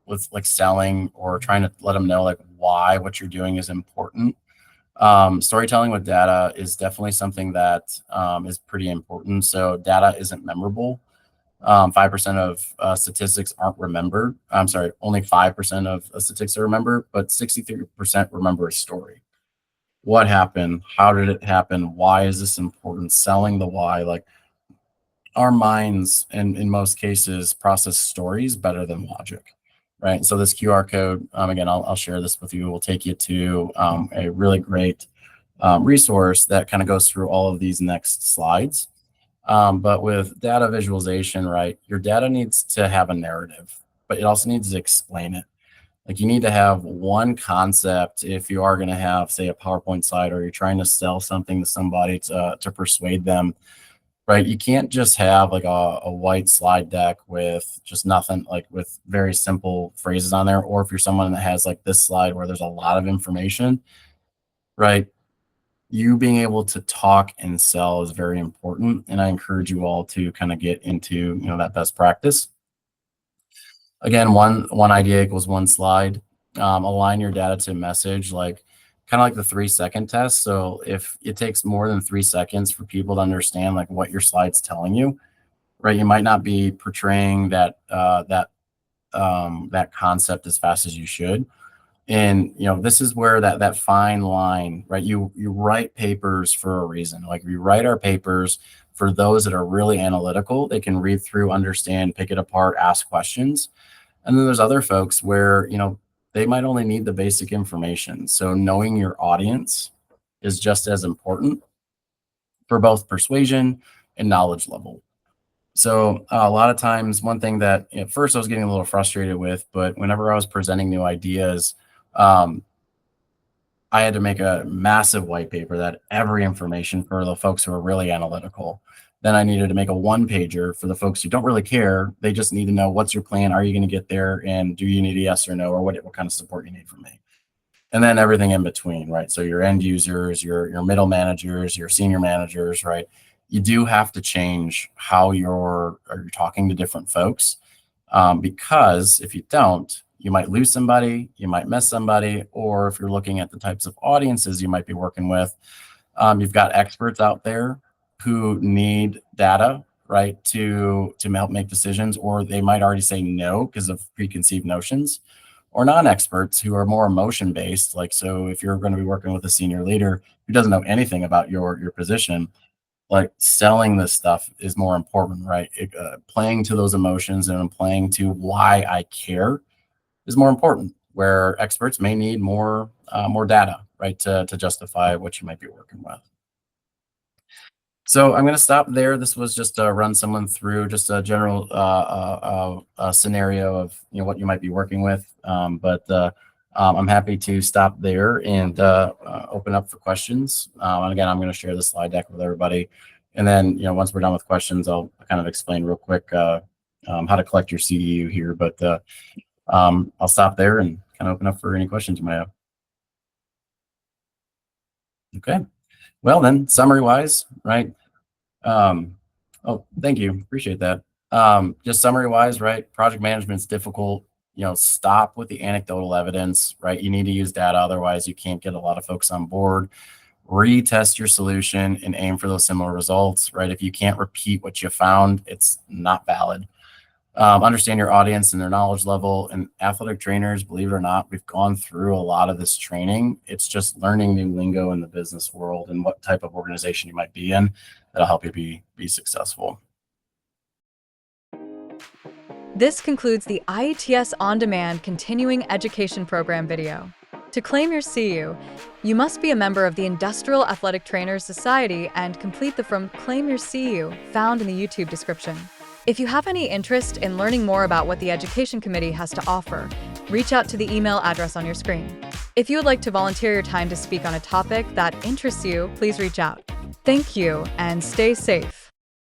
Speaker 3: with like selling, or trying to let them know like why what you're doing is important, storytelling with data is definitely something that is pretty important. So data isn't memorable. 5% of statistics aren't remembered. I'm sorry, only 5% of statistics are remembered, but 63% remember a story. What happened? How did it happen? Why is this important? Selling the why. Like, our minds, in most cases, process stories better than logic, right? So this QR code, again, I'll share this with you, will take you to a really great resource that kind of goes through all of these next slides. But with data visualization, right, your data needs to have a narrative, but it also needs to explain it. Like you need to have one concept if you are going to have, say, a PowerPoint slide, or you're trying to sell something to somebody to persuade them, right? You can't just have like a white slide deck with just nothing, like with very simple phrases on there. Or if you're someone that has like this slide where there's a lot of information, right? You being able to talk and sell is very important. And I encourage you all to kind of get into, that best practice. Again, one idea equals one slide. Align your data to message, like kind of like the 3-second test. So if it takes more than 3 seconds for people to understand like what your slide's telling you, right, you might not be portraying that concept as fast as you should. And this is where that fine line, right? You write papers for a reason. Like we write our papers for those that are really analytical. They can read through, understand, pick it apart, ask questions. And then there's other folks where, they might only need the basic information. So knowing your audience is just as important for both persuasion and knowledge level. So a lot of times, one thing that at first I was getting a little frustrated with, but whenever I was presenting new ideas, I had to make a massive white paper that had every information for the folks who are really analytical. Then I needed to make a one-pager for the folks who don't really care. They just need to know, what's your plan? Are you going to get there? And do you need a yes or no? Or what kind of support you need from me? And then everything in between, right? So your end users, your middle managers, your senior managers, right? You do have to change how you're talking to different folks, because if you don't, you might lose somebody, you might miss somebody, or if you're looking at the types of audiences you might be working with, you've got experts out there who need data, right, to help make decisions, or they might already say no because of preconceived notions, or non-experts who are more emotion-based. Like, so if you're going to be working with a senior leader who doesn't know anything about your position, like selling this stuff is more important, right? Playing to those emotions and playing to why I care is more important, where experts may need more data, right, to justify what you might be working with. So I'm going to stop there. This was just to run someone through just a general scenario of what you might be working with. But I'm happy to stop there and open up for questions. And again, I'm going to share the slide deck with everybody. And then once we're done with questions, I'll kind of explain real quick how to collect your CEU here. But I'll stop there and kind of open up for any questions you might have. Okay. Well, then, summary-wise, right? Oh, thank you. Appreciate that. Just summary-wise, right? Project management's difficult. Stop with the anecdotal evidence, right? You need to use data. Otherwise, you can't get a lot of folks on board. Retest your solution and aim for those similar results, right? If you can't repeat what you found, it's not valid. Understand your audience and their knowledge level. And athletic trainers, believe it or not, we've gone through a lot of this training. It's just learning new lingo in the business world and what type of organization you might be in that'll help you be successful.
Speaker 4: This concludes the IATS OnDemand Continuing Education Program video. To claim your CEU, you must be a member of the Industrial Athletic Trainers Society and complete the From Claim Your CEU found in the YouTube description. If you have any interest in learning more about what the Education Committee has to offer, reach out to the email address on your screen. If you would like to volunteer your time to speak on a topic that interests you, please reach out. Thank you and stay safe.